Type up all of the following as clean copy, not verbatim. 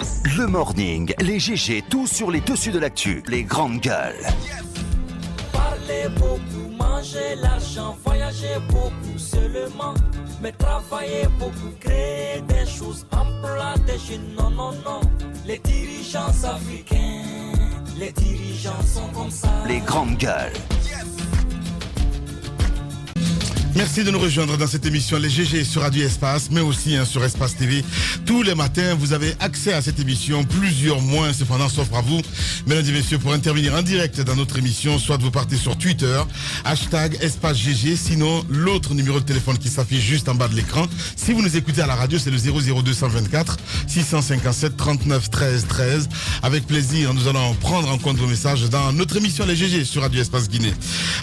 Le morning, les GG, tout sur les dessus de l'actu, les grandes gueules. Parler beaucoup, manger l'argent, voyager beaucoup seulement, mais travailler beaucoup, créer des choses, emploi des jeunes, non, non, non. Les dirigeants africains, les dirigeants sont comme ça. Les grandes gueules. Merci de nous rejoindre dans cette émission Les GG sur Radio Espace, mais aussi sur Espace TV. Tous les matins, vous avez accès à cette émission. Plusieurs mois, cependant, s'offrent à vous. Mesdames et messieurs, pour intervenir en direct dans notre émission, soit vous partez sur Twitter, hashtag Espace GG, sinon l'autre numéro de téléphone qui s'affiche juste en bas de l'écran. Si vous nous écoutez à la radio, c'est le 00224 657 39 13 13. Avec plaisir, nous allons prendre en compte vos messages dans notre émission Les GG sur Radio Espace Guinée.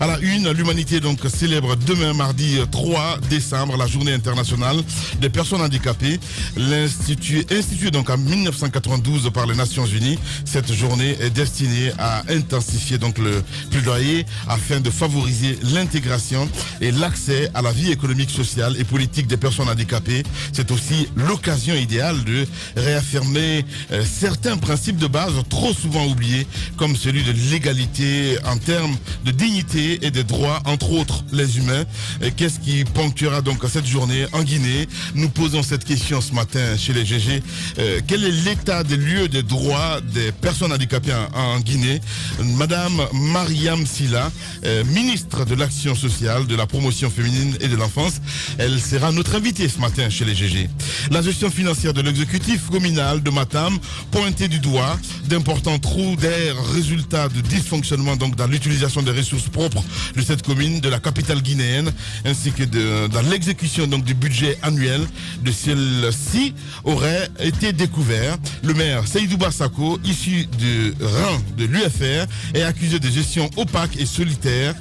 À la une, l'humanité donc célèbre demain mardi 3 décembre, la journée internationale des personnes handicapées. Instituée donc en 1992 par les Nations Unies, cette journée est destinée à intensifier donc le plaidoyer afin de favoriser l'intégration et l'accès à la vie économique, sociale et politique des personnes handicapées. C'est aussi l'occasion idéale de réaffirmer certains principes de base trop souvent oubliés, comme celui de l'égalité en termes de dignité et des droits, entre autres les humains. Qu'est-ce qui ponctuera donc cette journée en Guinée? Nous posons cette question ce matin chez les GG. Quel est l'état des lieux des droits des personnes handicapées en Guinée? Madame Mariam Silla, ministre de l'Action sociale, de la promotion féminine et de l'enfance, elle sera notre invitée ce matin chez les GG. La gestion financière de l'exécutif communal de Matam pointait du doigt d'importants trous d'air, résultat de dysfonctionnement donc dans l'utilisation des ressources propres de cette commune, de la capitale guinéenne, ainsi que dans l'exécution donc du budget annuel de celle-ci aurait été découvert. Le maire Seydouba Sako, issu du rang de l'UFR, est accusé de gestion opaque et solitaire.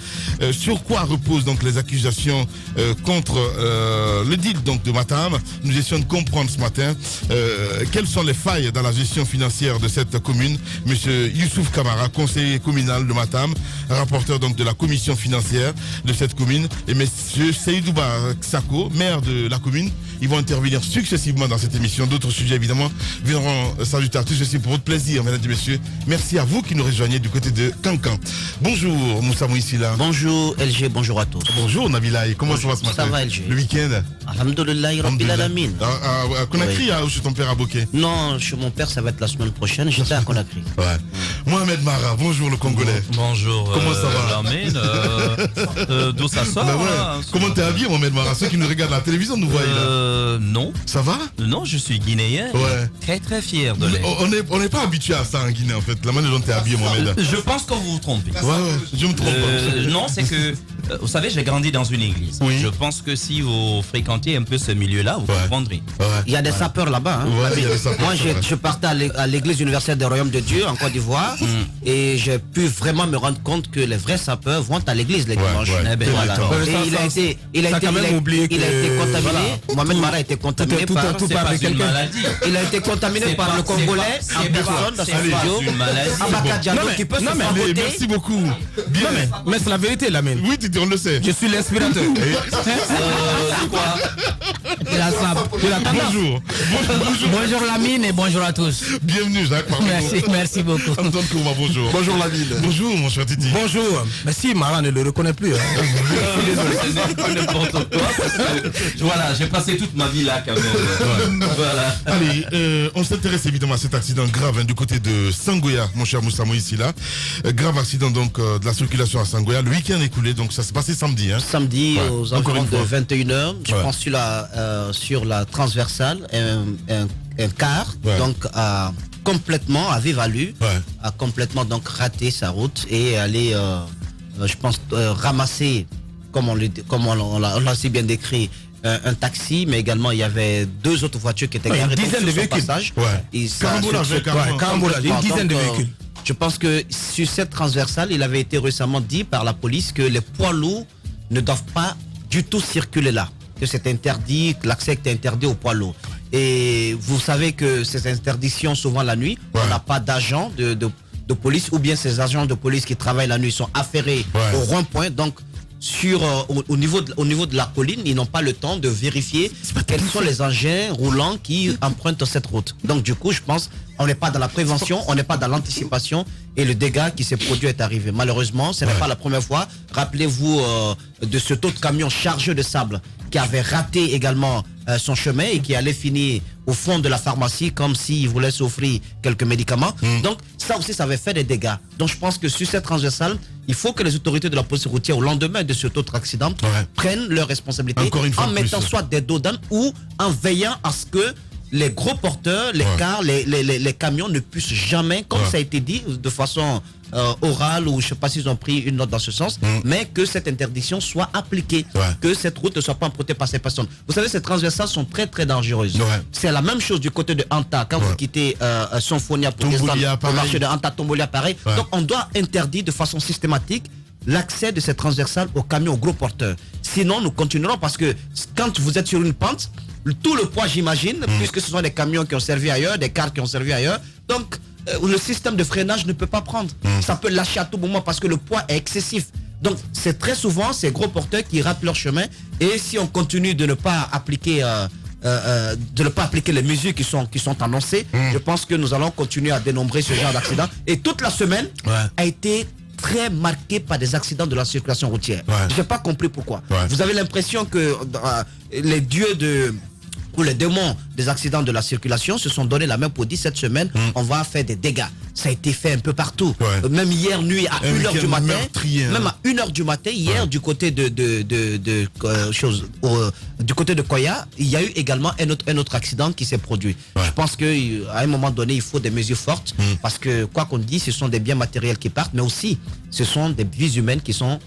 Sur quoi reposent donc les accusations contre le deal donc de Matam? Nous essayons de comprendre ce matin quelles sont les failles dans la gestion financière de cette commune. Monsieur Youssouf Kamara, conseiller communal de Matam, rapporteur donc de la commission financière de cette commune, et monsieur Seydouba Sako, maire de la commune. Ils vont intervenir successivement dans cette émission. D'autres sujets évidemment viendront s'ajouter à tout ceci pour votre plaisir, mesdames et messieurs. Merci à vous qui nous rejoignez du côté de Cancan. Bonjour Moussa Mouissila. Bonjour LG, bonjour à tous. Bonjour Nabilaï, comment ça va ce matin? Ça va LG. Le week-end? Alhamdoulillahi Rabbil Alamin. À Conakry, oui. Ou chez ton père à Bokeh? Non, chez mon père ça va être la semaine prochaine, j'étais à Conakry. Ouais. Mohamed Mara, bonjour le Congolais. Bonjour. Comment ça va? D'où ça sort ouais. Comment t'es habillé Mohamed Mara? Ceux qui nous regardent à la télévision nous voient là. Non. Ça va? Non, je suis guinéen. Ouais. Très très fier de l'être. On n'est pas habitué à ça en Guinée en fait. La manière dont t'es habillé Mohamed. Je pense que vous vous trompez. Ouais, je me trompe. Non, c'est que vous savez, j'ai grandi dans une église. Oui. Je pense que si vous fréquentez un peu ce milieu-là, vous comprendrez. Ouais. Il y a des sapeurs là-bas. Hein. Ouais, il y a des sapeurs. Moi, je partais à l'église universelle des royaumes de Dieu en Côte d'Ivoire et j'ai pu vraiment me rendre compte que les vrais sapeurs vont à l'église les dimanches. Eh ben, voilà. Et il a été contaminé. Voilà. Mohamed Mara a été contaminé par une maladie. Il a été contaminé par le Congolais en personne dans son studio. Une maladie. Abaka Diallo qui peut se faire voter. Merci beaucoup. Bien. Mais c'est la vérité, Lamine. Oui, on le sait. Je suis l'inspirateur. Quoi? Bonjour. Bonjour Lamine et bonjour à tous. Bienvenue Jacques. Merci beaucoup. Antoine Kouma, bonjour. Bonjour Lamine. Bonjour mon cher Titi. Bonjour. Mais si Mara ne le reconnaît plus. Hein. C'est n'importe quoi. Voilà, j'ai passé toute ma vie là quand même. Voilà. Allez, on s'intéresse évidemment à cet accident grave du côté de Sangoya, mon cher Moussa Moïsila. Grave accident donc de la circulation à Sangoya. Le week-end écoulé, donc ça s'est passé samedi. Hein. Samedi aux environs de 21h, je pense sur la transversale, un car donc a complètement, à vive allure, a complètement donc raté sa route et allé, je pense, ramasser, comme on l'a si bien décrit, un taxi, mais également il y avait deux autres voitures qui étaient garées sur son passage. Une dizaine de véhicules. Je pense que sur cette transversale, il avait été récemment dit par la police que les poids lourds ne doivent pas du tout circuler là, que c'est interdit, que l'accès est interdit aux poids lourds. Et vous savez que ces interdictions, souvent la nuit, on n'a pas d'agents de police, ou bien ces agents de police qui travaillent la nuit sont affairés au rond-point. Donc au niveau de la colline, ils n'ont pas le temps de vérifier quels sont les engins roulants qui empruntent cette route. Donc du coup, je pense, on n'est pas dans la prévention, on n'est pas dans l'anticipation et le dégât qui s'est produit est arrivé. Malheureusement, ce n'est pas la première fois. Rappelez-vous de cet autre camion chargé de sable qui avait raté également son chemin et qui allait finir au fond de la pharmacie comme s'il voulait s'offrir quelques médicaments. Donc ça aussi, ça avait fait des dégâts. Donc je pense que sur cette transversale, il faut que les autorités de la police routière, au lendemain de cet autre accident, prennent leurs responsabilités en mettant soit des dodanes ou en veillant à ce que les gros porteurs, les cars, les camions ne puissent jamais, comme ça a été dit de façon orale, ou je ne sais pas s'ils ont pris une note dans ce sens, mais que cette interdiction soit appliquée, que cette route ne soit pas empruntée par ces personnes. Vous savez, ces transversales sont très très dangereuses. C'est la même chose du côté de Anta, quand vous quittez Sonfonia pour descendre au marché de Anta, Tombolia, pareil. Donc on doit interdire de façon systématique l'accès de ces transversales aux camions, aux gros porteurs. Sinon, nous continuerons parce que quand vous êtes sur une pente, tout le poids, j'imagine, puisque ce sont des camions qui ont servi ailleurs, des cars qui ont servi ailleurs, donc le système de freinage ne peut pas prendre. Ça peut lâcher à tout moment parce que le poids est excessif. Donc c'est très souvent ces gros porteurs qui ratent leur chemin, et si on continue de ne pas appliquer les mesures qui sont annoncées, je pense que nous allons continuer à dénombrer ce genre d'accidents. Et toute la semaine a été très marquée par des accidents de la circulation routière. Je n'ai pas compris pourquoi. Vous avez l'impression que les dieux ou les démons des accidents de la circulation se sont donné la main pour dire cette semaine, on va faire des dégâts. Ça a été fait un peu partout. Même hier nuit à 1h du matin, même à 1h du matin, hier du côté du côté de Koya, il y a eu également un autre accident qui s'est produit. Je pense qu'à un moment donné, il faut des mesures fortes parce que quoi qu'on dise, ce sont des biens matériels qui partent, mais aussi ce sont des vies humaines qui sont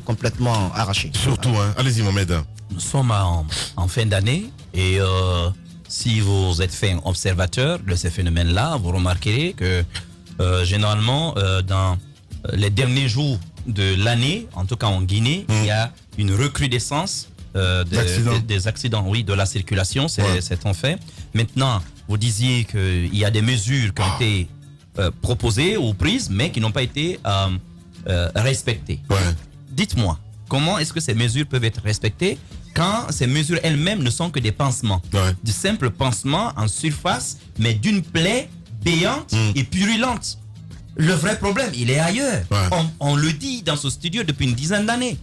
complètement arrachées. Surtout, allez-y Mohamed. Nous sommes en fin d'année et si vous êtes fin observateur de ces phénomènes-là, vous remarquerez que généralement dans les derniers jours de l'année, en tout cas en Guinée, il y a une recrudescence des accidents, de la circulation, c'est un fait. Maintenant, vous disiez qu'il y a des mesures qui ont été proposées ou prises, mais qui n'ont pas été respectées. Dites-moi, comment est-ce que ces mesures peuvent être respectées quand ces mesures elles-mêmes ne sont que des pansements, du simple pansement en surface, mais d'une plaie béante et purulente? Le vrai problème, il est ailleurs. On le dit dans ce studio depuis une dizaine d'années.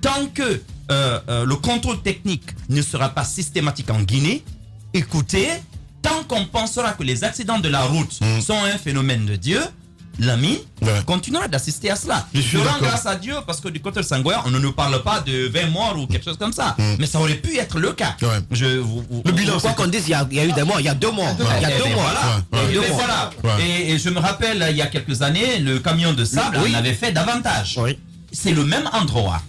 Tant que le contrôle technique ne sera pas systématique en Guinée, écoutez, tant qu'on pensera que les accidents de la route sont un phénomène de Dieu, l'ami continuera d'assister à cela. Je rends grâce à Dieu parce que du côté de Sangoya, on ne nous parle pas de 20 morts ou quelque chose comme ça. Mais ça aurait pu être le cas. Le bilan, quoi qu'on dise, il y a eu des morts, il y a 2 morts. Il y a 2 morts. Et je me rappelle, il y a quelques années, le camion de sable en avait fait davantage. C'est le même endroit.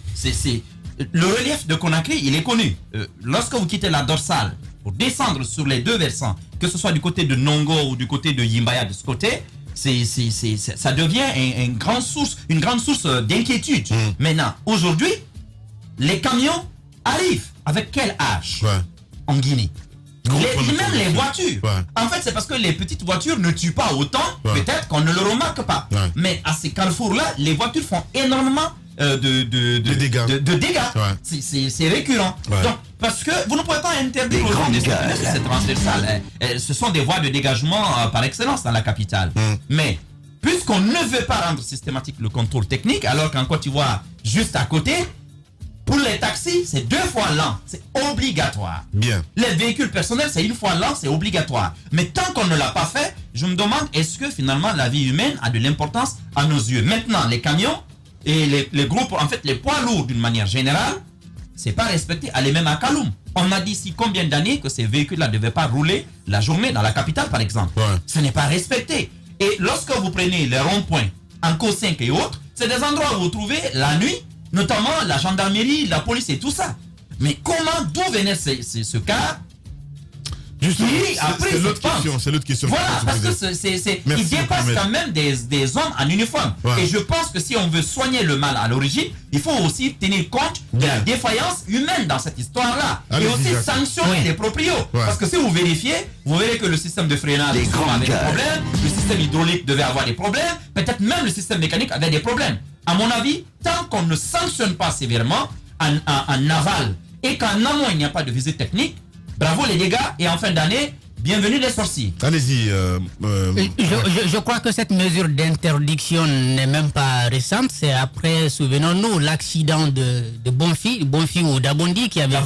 Le relief de Conakry, il est connu. Lorsque vous quittez la dorsale pour descendre sur les 2 versants, que ce soit du côté de Nongo ou du côté de Yimbaya de ce côté, ça devient une grande source d'inquiétude. Maintenant, aujourd'hui, les camions arrivent avec quel âge en Guinée? Même les voitures. En fait, c'est parce que les petites voitures ne tuent pas autant, peut-être qu'on ne le remarque pas. Mais à ces carrefours-là, les voitures font énormément de dégâts. C'est récurrent. Donc, parce que vous ne pouvez pas interdire aux gens de circuler sur cette transversale. Ce sont des voies de dégagement par excellence dans la capitale. Mais puisqu'on ne veut pas rendre systématique le contrôle technique, alors qu'en Côte d'Ivoire, juste à côté, pour les taxis, c'est 2 fois l'an. C'est obligatoire. Les véhicules personnels, c'est 1 fois l'an, c'est obligatoire. Mais tant qu'on ne l'a pas fait, je me demande, est-ce que finalement la vie humaine a de l'importance à nos yeux? Maintenant, les camions et les groupes, en fait les poids lourds d'une manière générale, c'est pas respecté. Allez même à Kaloum. On a dit ici combien d'années que ces véhicules-là ne devaient pas rouler la journée dans la capitale par exemple. Ce n'est pas respecté. Et lorsque vous prenez les ronds-points en Co5 et autres, c'est des endroits où vous trouvez la nuit, notamment la gendarmerie, la police et tout ça. Mais d'où venait ce cas? C'est l'autre question. Voilà, parce que il dépasse quand même des hommes en uniforme. Et je pense que si on veut soigner le mal à l'origine, il faut aussi tenir compte de la défaillance humaine dans cette histoire-là. Et aussi sanctionner les proprios. Parce que si vous vérifiez, vous verrez que le système de freinage avait des problèmes, le système hydraulique devait avoir des problèmes, peut-être même le système mécanique avait des problèmes. À mon avis, tant qu'on ne sanctionne pas sévèrement en aval et qu'en amont il n'y a pas de visite technique, bravo les dégâts et en fin d'année, bienvenue les sorciers. Allez-y. Je crois que cette mesure d'interdiction n'est même pas récente. C'est après, souvenons-nous, l'accident de Bonfi ou d'Abondi qui avait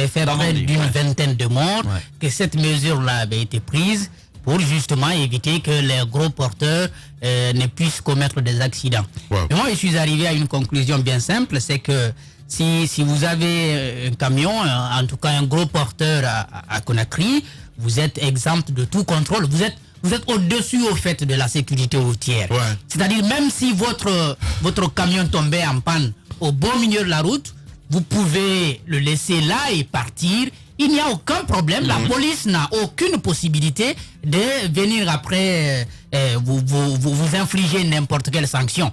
fait près d'une vingtaine de morts, que cette mesure-là avait été prise pour justement éviter que les gros porteurs ne puissent commettre des accidents. Et moi, je suis arrivé à une conclusion bien simple, c'est que si vous avez un camion, en tout cas un gros porteur à Conakry, vous êtes exempt de tout contrôle. Vous êtes au-dessus au fait de la sécurité routière. C'est-à-dire même si votre camion tombait en panne au beau milieu de la route, vous pouvez le laisser là et partir. Il n'y a aucun problème. La police n'a aucune possibilité de venir après vous infliger n'importe quelle sanction.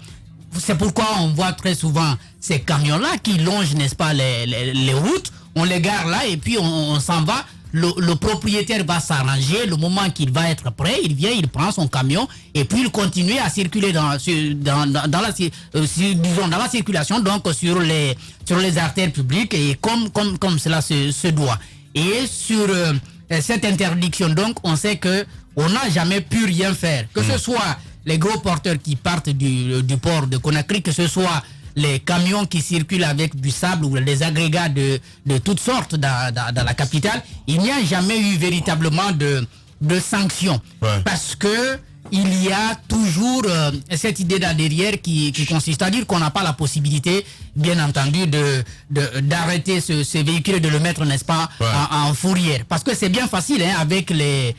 C'est pourquoi on voit très souvent ces camions-là qui longent, n'est-ce pas, les routes. On les gare là et puis on s'en va. Le propriétaire va s'arranger. Le moment qu'il va être prêt, il vient, il prend son camion et puis il continue à circuler dans la circulation, donc sur les artères publiques et comme cela se doit. Et sur cette interdiction, donc, on sait que on n'a jamais pu rien faire. Que ce soit les gros porteurs qui partent du port de Conakry, que ce soit les camions qui circulent avec du sable ou les agrégats de toutes sortes dans la capitale, il n'y a jamais eu véritablement de sanctions. Parce que il y a toujours cette idée là derrière qui consiste à dire qu'on n'a pas la possibilité, bien entendu, d'arrêter ce véhicule et de le mettre, n'est-ce pas, en fourrière. Parce que c'est bien facile, hein, avec les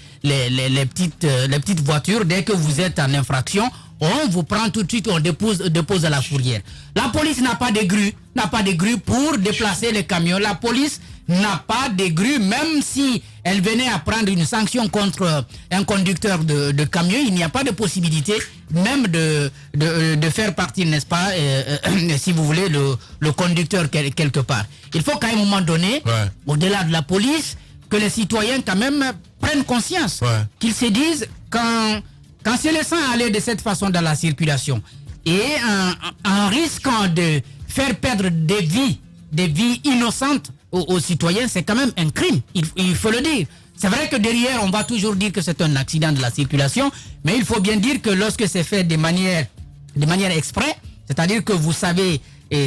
petites voitures, dès que vous êtes en infraction, on vous prend tout de suite, on dépose à la fourrière. La police n'a pas de grue pour déplacer les camions. La police n'a pas de grue, même si elle venait à prendre une sanction contre un conducteur de camion, il n'y a pas de possibilité même de faire partir, n'est-ce pas, si vous voulez, le conducteur quelque part. Il faut qu'à un moment donné, au-delà de la police, que les citoyens quand même prennent conscience, qu'ils se disent quand se laissant aller de cette façon dans la circulation et en risquant de faire perdre des vies innocentes aux citoyens, c'est quand même un crime, il faut le dire. C'est vrai que derrière, on va toujours dire que c'est un accident de la circulation, mais il faut bien dire que lorsque c'est fait de manière exprès, c'est-à-dire que vous savez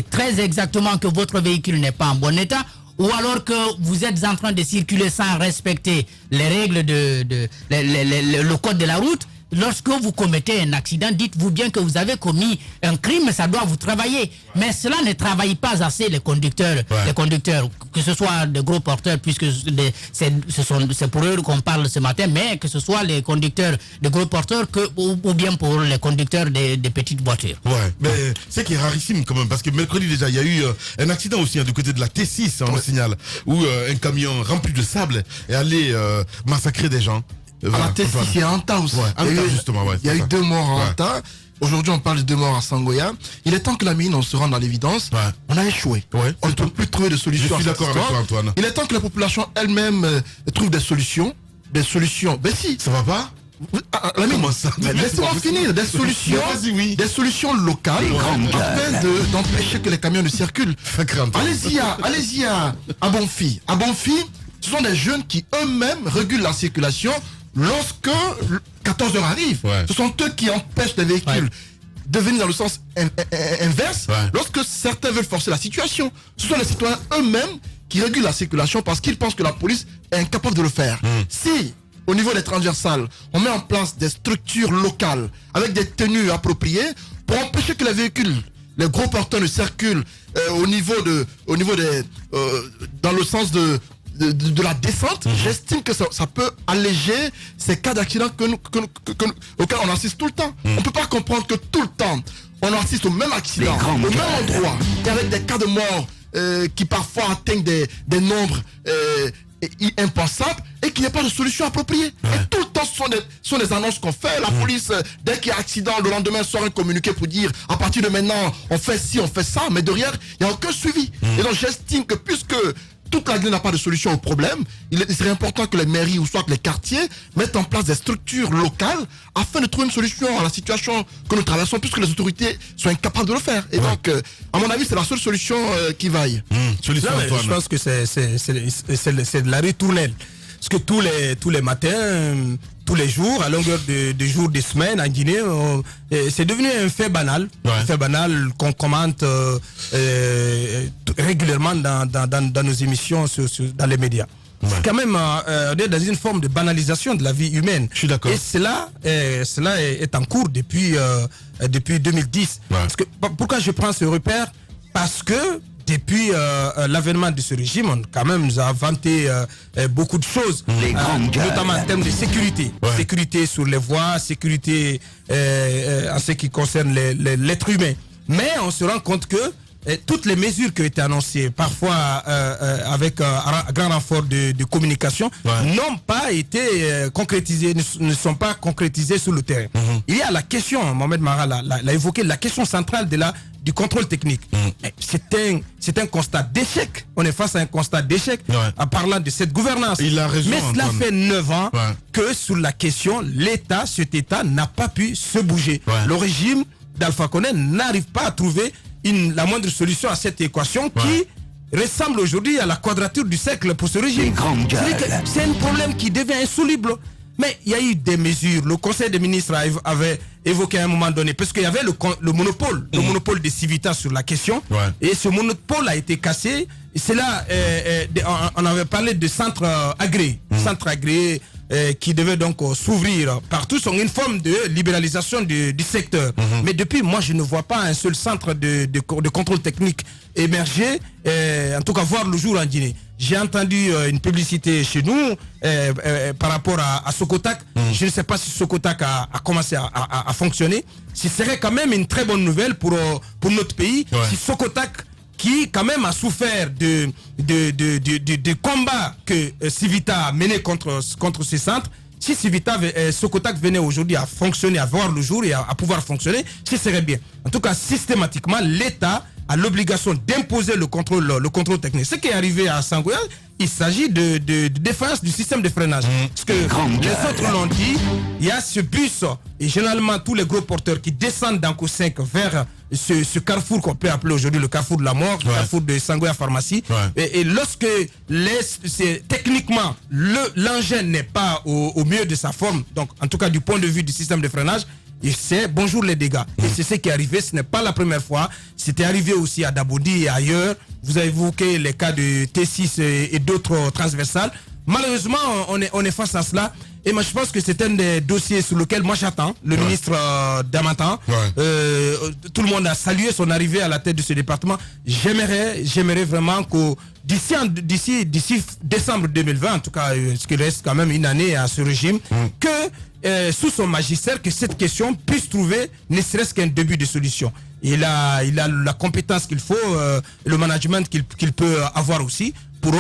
très exactement que votre véhicule n'est pas en bon état, ou alors que vous êtes en train de circuler sans respecter les règles le code de la route, lorsque vous commettez un accident, dites-vous bien que vous avez commis un crime, ça doit vous travailler. Mais cela ne travaille pas assez les conducteurs, que ce soit de gros porteurs, puisque c'est pour eux qu'on parle ce matin, mais que ce soit les conducteurs de gros porteurs ou bien pour les conducteurs des petites voitures. Mais c'est qui est rarissime quand même, parce que mercredi déjà, il y a eu un accident aussi du côté de la T6, on le signale, où un camion rempli de sable est allé massacrer des gens. La T6, c'est Anta aussi. Il y a eu 2 morts en Anta. Aujourd'hui, on parle de 2 morts à Sangoya. Il est temps que la mine, on se rende dans l'évidence. On a échoué. On ne peut plus trouver de solution. Je suis d'accord avec toi, Antoine. Il est temps que la population elle-même trouve des solutions. Ben si. Ça va pas? Comment ça? Laissez-moi finir. Des solutions locales afin d'empêcher que les camions ne circulent. Allez-y à Bonfi. À Bonfi, ce sont des jeunes qui eux-mêmes régulent la circulation. Lorsque 14h arrive, ce sont eux qui empêchent les véhicules de venir dans le sens inverse. Lorsque certains veulent forcer la situation, ce sont les citoyens eux-mêmes qui régulent la circulation parce qu'ils pensent que la police est incapable de le faire. Si, au niveau des transversales, on met en place des structures locales avec des tenues appropriées pour empêcher que les véhicules, les gros porteurs ne circulent dans le sens de la descente, j'estime que ça peut alléger ces cas d'accident auxquels on assiste tout le temps. On ne peut pas comprendre que tout le temps, on assiste au même accident, au même endroit, et avec des cas de mort qui parfois atteignent des nombres impensables et qu'il n'y ait pas de solution appropriée. Et tout le temps, ce sont des annonces qu'on fait. La police, dès qu'il y a accident, le lendemain sort un communiqué pour dire à partir de maintenant, on fait ci, on fait ça, mais derrière, il n'y a aucun suivi. Et donc j'estime que puisque toute la Guinée n'a pas de solution au problème, il serait important que les mairies ou soit que les quartiers mettent en place des structures locales afin de trouver une solution à la situation que nous traversons, puisque les autorités sont incapables de le faire. Et donc, à mon avis, c'est la seule solution qui vaille. Je pense que c'est de la ritournelle. Parce que tous les matins, tous les jours, à longueur de jours, de semaines en Guinée, c'est devenu un fait banal. Un fait banal qu'on commente régulièrement dans nos émissions, dans les médias. C'est quand même on est dans une forme de banalisation de la vie humaine. Je suis d'accord. Et cela est en cours depuis 2010. Parce que, pourquoi je prends ce repère? Parce que depuis l'avènement de ce régime, on quand même nous a vanté beaucoup de choses, notamment en termes de sécurité. Sécurité sur les voies, sécurité en ce qui concerne l'être humain. Mais on se rend compte que toutes les mesures qui ont été annoncées, parfois avec un grand renfort de communication, n'ont pas été concrétisées, ne sont pas concrétisées sur le terrain. Il y a la question, Mohamed Mara l'a évoqué, la question centrale du contrôle technique. C'est un constat d'échec. On est face à un constat d'échec en parlant de cette gouvernance. Il a raison, mais cela Antoine. fait 9 ans que sur la question, cet État n'a pas pu se bouger. Le régime d'Alpha Condé n'arrive pas à trouver la moindre solution à cette équation qui ressemble aujourd'hui à la quadrature du cercle pour ce régime. C'est un problème qui devient insoluble. Mais il y a eu des mesures. Le Conseil des ministres avait évoqué à un moment donné, parce qu'il y avait le monopole de Civita sur la question, et ce monopole a été cassé. C'est là, on avait parlé de centres agréés, qui devaient donc s'ouvrir partout, sont une forme de libéralisation du secteur. Mais depuis, moi, je ne vois pas un seul centre de contrôle technique émerger, en tout cas voir le jour en Guinée. J'ai entendu une publicité chez nous par rapport à Sokotak. Je ne sais pas si Sokotak a commencé à fonctionner. Ce serait quand même une très bonne nouvelle pour notre pays. Si Sokotak, qui quand même a souffert de combats que Civita a mené contre ces centres, si Sokotak venait aujourd'hui à fonctionner, à voir le jour et à pouvoir fonctionner, ce serait bien. En tout cas, systématiquement, l'État a l'obligation d'imposer le contrôle technique. Ce qui est arrivé à Sangoya, il s'agit de défense du système de freinage. Parce que les autres l'ont dit, il y a ce bus, et généralement tous les gros porteurs qui descendent d'Anko 5 vers ce carrefour qu'on peut appeler aujourd'hui le carrefour de la mort, le carrefour de Sangoya Pharmacie. Et lorsque techniquement l'engin n'est pas au mieux de sa forme, donc en tout cas du point de vue du système de freinage, et c'est bonjour les dégâts. Et c'est ce qui est arrivé, ce n'est pas la première fois. C'était arrivé aussi à Dabodi et ailleurs. Vous avez évoqué les cas de T6 et d'autres transversales. Malheureusement, on est face à cela. Et moi, je pense que c'est un des dossiers sur lequel moi j'attends le ministre Damatan. Tout le monde a salué son arrivée à la tête de ce département. J'aimerais vraiment que d'ici décembre 2020, en tout cas, ce qui reste quand même une année à ce régime, que sous son magistère, que cette question puisse trouver ne serait-ce qu'un début de solution. Il a la compétence qu'il faut, le management qu'il peut avoir aussi, pour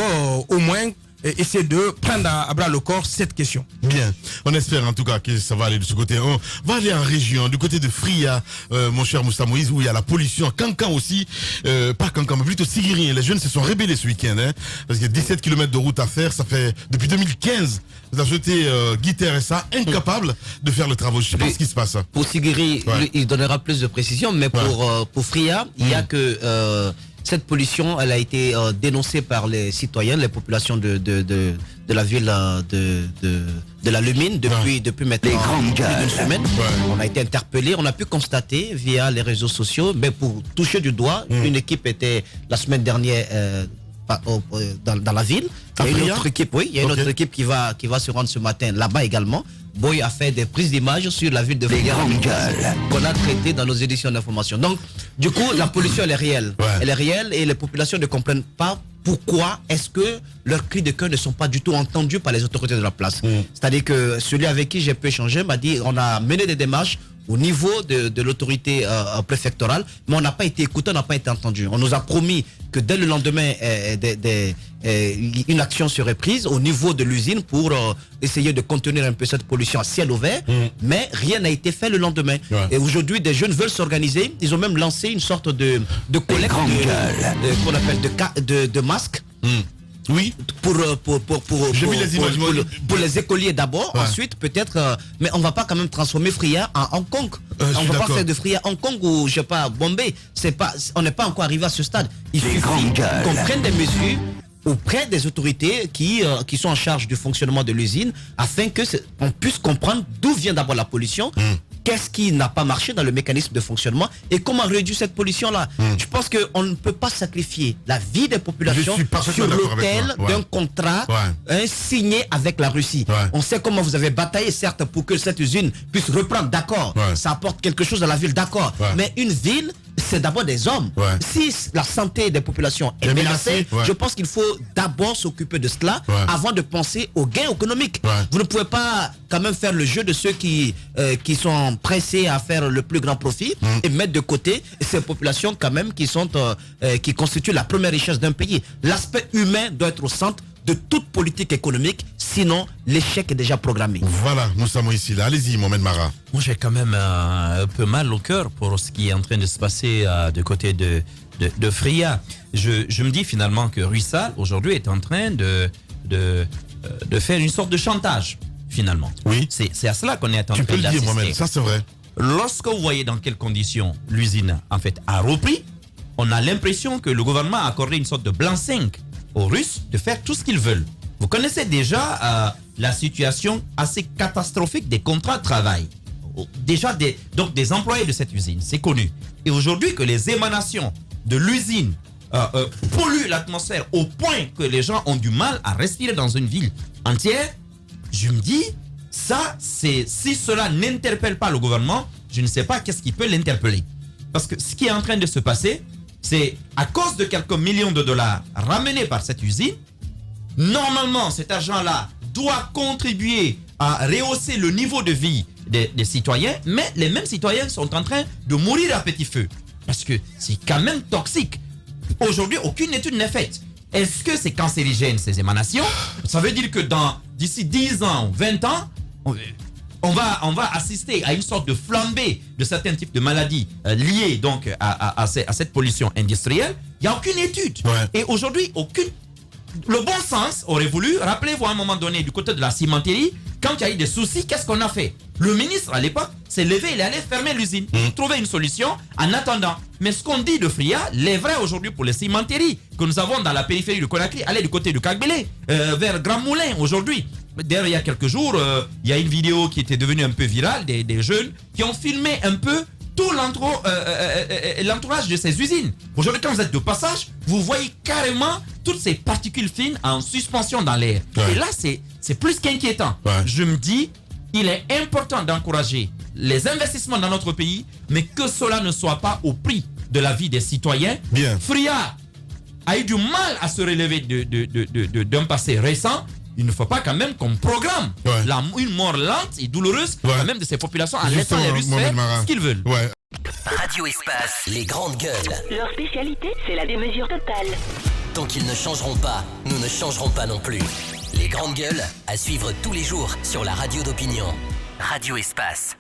au moins essayer de prendre à bras le corps cette question. Bien, on espère en tout cas que ça va aller de ce côté. On va aller en région, du côté de Fria, mon cher Moussa Moïse, où il y a la pollution. Cancan aussi, pas Cancan, mais plutôt Sigiri. Les jeunes se sont rébellés ce week-end, parce qu'il y a 17 km de route à faire. Ça fait depuis 2015. Vous avez jeté Guy RSA, incapable de faire le travail. Je sais pas ce qui se passe. Pour Sigiri, il donnera plus de précision, mais pour Fria, il y a que cette pollution, elle a été dénoncée par les citoyens, les populations de la ville de la Lumine depuis maintenant plus d'une semaine. On a été interpellés, on a pu constater via les réseaux sociaux, mais pour toucher du doigt, une équipe était la semaine dernière dans la ville. Il y a une autre équipe, il y a une autre équipe qui va se rendre ce matin là-bas également. Boy a fait des prises d'images sur la ville de Fria qu'on a traité dans nos éditions d'information. Donc, du coup, la pollution, elle est réelle. Elle est réelle et les populations ne comprennent pas pourquoi est-ce que leurs cris de cœur ne sont pas du tout entendus par les autorités de la place. C'est-à-dire que celui avec qui j'ai pu échanger m'a dit on a mené des démarches au niveau de l'autorité préfectorale, mais on n'a pas été écouté, on n'a pas été entendu. On nous a promis que dès le lendemain, une action serait prise au niveau de l'usine pour essayer de contenir un peu cette pollution à ciel ouvert, mais rien n'a été fait le lendemain. Et aujourd'hui, des jeunes veulent s'organiser. Ils ont même lancé une sorte de collecte qu'on appelle de masques. Oui. Pour les écoliers d'abord, Ouais. ensuite peut-être, mais on va pas quand même transformer Fria en Hong Kong. On va pas faire de Fria Hong Kong ou je sais pas Bombay. On n'est pas encore arrivé à ce stade. Il suffit qu'on prenne des mesures auprès des autorités qui sont en charge du fonctionnement de l'usine afin que on puisse comprendre d'où vient d'abord la pollution. Qu'est-ce qui n'a pas marché dans le mécanisme de fonctionnement et comment réduire cette pollution-là. Je pense qu'on ne peut pas sacrifier la vie des populations sur l'autel d'un contrat signé avec la Russie. On sait comment vous avez bataillé, certes, pour que cette usine puisse reprendre, d'accord. Ça apporte quelque chose à la ville, d'accord. Mais une ville, c'est d'abord des hommes. Si la santé des populations est menacée, je pense qu'il faut d'abord s'occuper de cela avant de penser aux gains économiques. Vous ne pouvez pas quand même faire le jeu de ceux qui sont pressés à faire le plus grand profit et mettre de côté ces populations quand même qui constituent la première richesse d'un pays. L'aspect humain doit être au centre de toute politique économique, sinon l'échec est déjà programmé. Voilà, nous sommes ici là. Allez-y, Mohamed Mara. Moi j'ai quand même un peu mal au cœur pour ce qui est en train de se passer du côté de Fria. Je me dis finalement que Rusal aujourd'hui est en train de faire une sorte de chantage finalement. Oui. C'est à cela qu'on est en train d'assister. Tu peux le dire, Mohamed, ça c'est vrai. Lorsque vous voyez dans quelles conditions l'usine en fait a repris, on a l'impression que le gouvernement a accordé une sorte de blanc-seing aux Russes de faire tout ce qu'ils veulent. Vous connaissez déjà la situation assez catastrophique des contrats de travail. Déjà donc des employés de cette usine, c'est connu. Et aujourd'hui que les émanations de l'usine polluent l'atmosphère au point que les gens ont du mal à respirer dans une ville entière, je me dis, si cela n'interpelle pas le gouvernement, je ne sais pas qu'est-ce qui peut l'interpeller. Parce que ce qui est en train de se passer, c'est à cause de quelques millions de dollars ramenés par cette usine, normalement cet argent-là doit contribuer à rehausser le niveau de vie des citoyens, mais les mêmes citoyens sont en train de mourir à petit feu. Parce que c'est quand même toxique. Aujourd'hui, aucune étude n'est faite. Est-ce que c'est cancérigène ces émanations? Ça veut dire que d'ici 10 ans, 20 ans, on va assister à une sorte de flambée de certains types de maladies liées donc à cette pollution industrielle. Il n'y a aucune étude. Et aujourd'hui, le bon sens aurait voulu, rappelez-vous à un moment donné du côté de la cimenterie, quand il y a eu des soucis, qu'est-ce qu'on a fait? Le ministre à l'époque s'est levé, il est allé fermer l'usine, trouver une solution en attendant. Mais ce qu'on dit de Fria, l'est vrai aujourd'hui pour les cimenteries que nous avons dans la périphérie de Conakry, allez du côté de Kagbélé, vers Grand Moulin aujourd'hui. D'ailleurs, il y a quelques jours, il y a une vidéo qui était devenue un peu virale des jeunes qui ont filmé un peu tout l'entourage de ces usines. Aujourd'hui, quand vous êtes de passage, vous voyez carrément toutes ces particules fines en suspension dans l'air. Et là, c'est plus qu'inquiétant. Je me dis, il est important d'encourager les investissements dans notre pays, mais que cela ne soit pas au prix de la vie des citoyens. Fria a eu du mal à se relever d'un passé récent. Il ne faut pas quand même qu'on programme une mort lente et douloureuse quand même de ces populations en laissant les Russes faire ce qu'ils veulent. Radio Espace, les grandes gueules. Leur spécialité, c'est la démesure totale. Tant qu'ils ne changeront pas, nous ne changerons pas non plus. Les grandes gueules, à suivre tous les jours sur la radio d'opinion. Radio Espace.